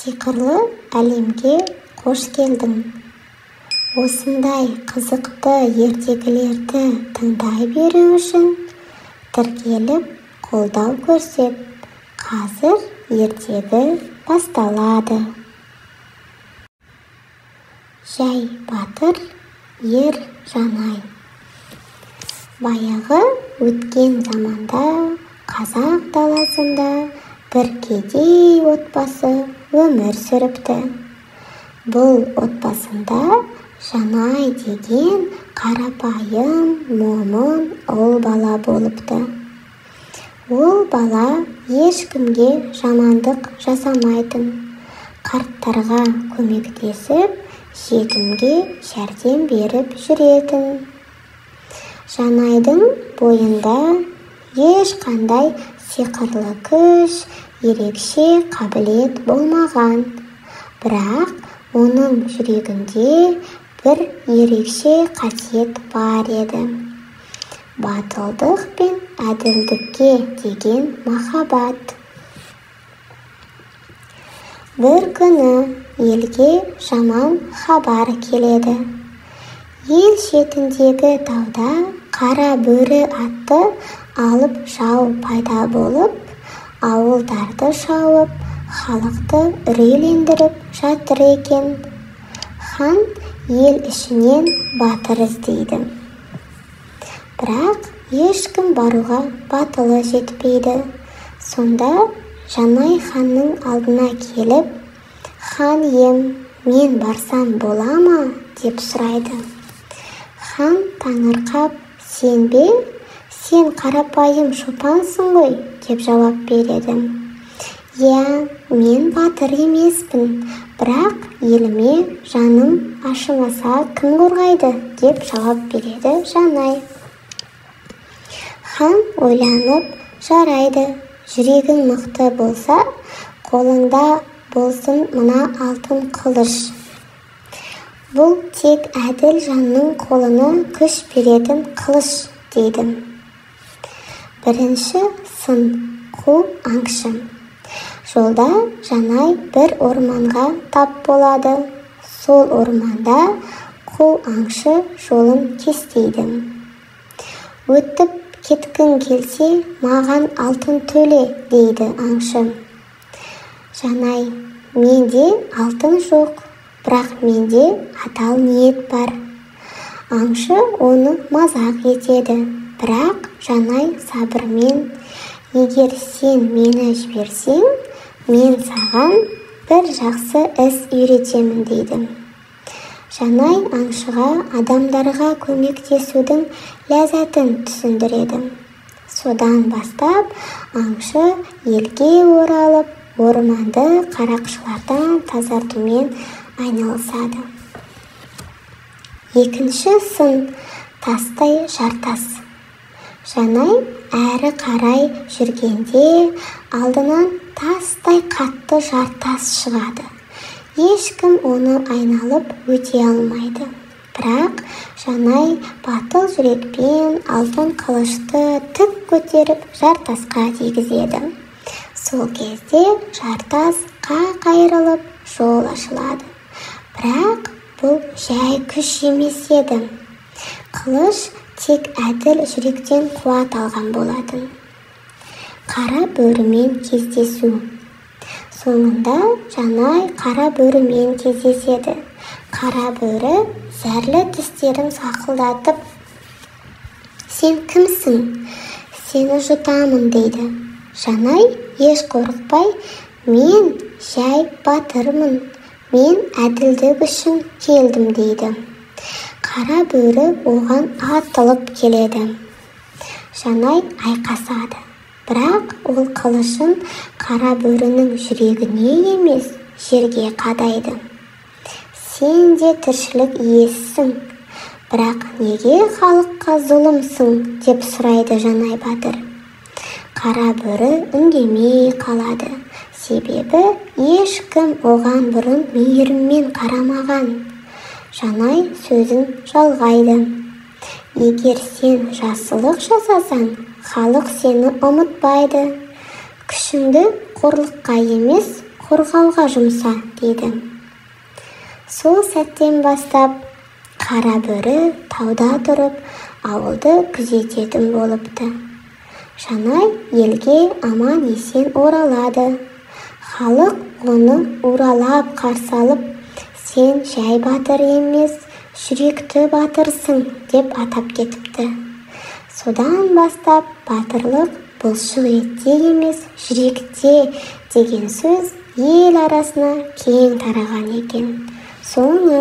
сиқырлы әлемге қош келдің. Осындай қызықты ертегілерді тыңдай беру үшін тіркеліп қолдау көрсет. Қазір ертегі басталады. Жай батыр, ер жанай. Баяғы өткен заманда қазақ даласында бір кедей отбасы өмір сүріпті. Бұл отбасында Жанай деген қарапайым, момын ұл бала болыпты. Ол бала ешкімге жамандық жасамайтын, қарттарға көмектесіп, жетімге жәрдем беріп жүретін. Жанайдың бойында ешқандай сиқырлы күш, ерекше қабілет болмаған. Бірақ оның жүрегінде бір ерекше қасиет бар еді. Батылдық пен әділдікке деген махаббат. Бір күні елге жаман хабар келеді. Ел шетіндегі тауда қара бөрі атты алып жау пайда болып, ауылдарды шауып, халықты үрейлендіріп жатыр екен. Хан ел ішінен батыр іздейді. Бірақ ешкім баруға батылы жетпейді. Сонда Жанай ханның алдына келіп, «Хан ем, мен барсам бола ма?» деп сұрайды. Хан таңырқап, «Сен бе? Сен қарапайым шопансың ғой?» деп жауап береді. «Иә, мен батыр емеспін, бірақ еліме жаным ашымаса кім қорғайды?» деп жауап береді Жанай. Хан ойланып, «Жарайды, жүрегің мықты болса, қолыңда болсын мына алтын қылыш. Бұл тек әділ жанның қолына күш беретін қылыш» дейді. Бірінші сын, қу аңшы. Жолда Жанай бір орманға тап болады. Сол орманда қу аңшы жолын кестейді. «Өтіп кеткің келсе, маған алтын төле» дейді аңшы. Жанай, «Менде алтын жоқ, бірақ менде адал ниет бар». Аңшы оны мазақ етеді, бірақ Жанай сабырмен, «Егер сен мені жіберсең, мен саған бір жақсы іс үйретемін» дейді. Жанай аңшыға адамдарға көмектесудің ләззатын түсіндіреді. Содан бастап аңшы елге оралып, орманды қарақшылардан тазартумен айналысады. Екінші сын, тастай жартас. Жанай әрі қарай жүргенде алдынан тастай қатты жартас шығады. Ешкім оны айналып өте алмайды. Бірақ Жанай батыл жүрекпен алтын қылышты тік көтеріп жартасқа тигізеді. Сол кезде жартас қайырылып жол ашылады. Бірақ бұл жай күш емес еді. Қылыш тек әділ жүректен қуат алған болатын. Қара бөрімен кездесу. Соңында Жанай қара бөрімен кездеседі. Қара бөрі зәрлі тістерін сақылдатып, «Сен кімсің? Сені жұтамын» дейді. Жанай еш қорықпай, «Мен жай батырмын, мен әділдік үшін келдім» дейді. Қара бөрі оған атылып келеді. Жанай айқасады. Бірақ ол қылышын қара бөрінің жүрегіне емес, жерге қадайды. «Сен де тіршілік иесісің, бірақ неге халыққа зұлымсың?» деп сұрайды Жанай батыр. Қара бөрі үндемей қалады. Себебі ешкім оған бұрын мейіріммен қарамаған. Жанай сөзін жалғайды. «Егер сен жақсылық жасасаң, халық сені ұмытпайды. Күшіңді қорлыққа емес, қорғауға жұмса деді. Сол сәттен бастап қара бөрі тауда тұрып ауылды күзететін болыпты. Жанай елге аман есен оралады. Халық оны уралап қарсы алып, сен жай батыр емес, жүректі батырсың деп атап кетіпті. Содан бастап батырлық бұлшық етте емес, жүректе деген сөз ел арасына кең тараған екен. Соңы